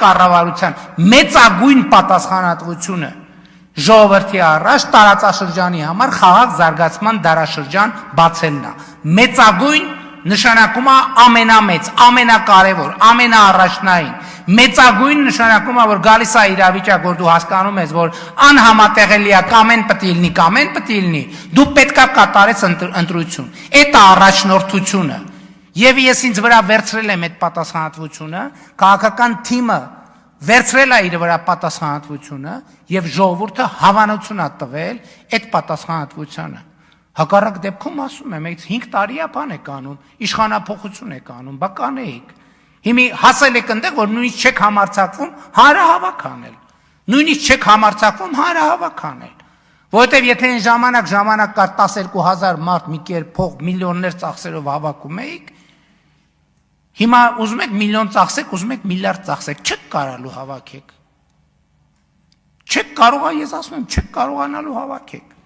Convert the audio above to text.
կառավարության մեծագույն պատասխանատվությունը ժողովրդի առաջ տարածաշրջանի համար խաղաղ զարգացման դարաշրջան բացելն է։ Մեծագույն նշանակում է ամենամեծ, ամենակարևոր, ամենաառաջնային։ Մեծագույն նշանակում է, որ գալիս է իրավիճակ, որ դու հասկանում ես, որ անհամատեղելի է, կամեն պետք է լինի, դու պետք է կատարես ընտրություն։ Այդ է առաջնորդությունը։ Եվ ես ինձ վրա վերցրել եմ այդ պատասխանատվությունը, քաղաքական թիմը վերցրել է իր վրա պատասխանատվությունը եւ ժողովուրդը հավանություն է տվել այդ պատասխանատվությանը։ Հակառակ դեպքում ասում եմ, 5 տարի է բան եք անում, իշխանափոխություն եք անում, բա կանեիք։ Հիմի հասել եք այնտեղ, որ նույնիսկ չեք համարձակվում հանրահավաք անել։ Նույնիսկ չեք համարձակվում հանրահավաք անել։ Որովհետեւ եթե այն ժամանակ կար 12000 մարդ մի կերպ փող միլիոններ ծախսերով հավաքում էիք, հիմա ուզում եք միլիոն ծախսեք, ուզում եք միլիարդ ծախսեք, չեք կարալու հավաքեք։ Չեք կարող, ես ասում եմ, չեք կարողանալու հավաքեք։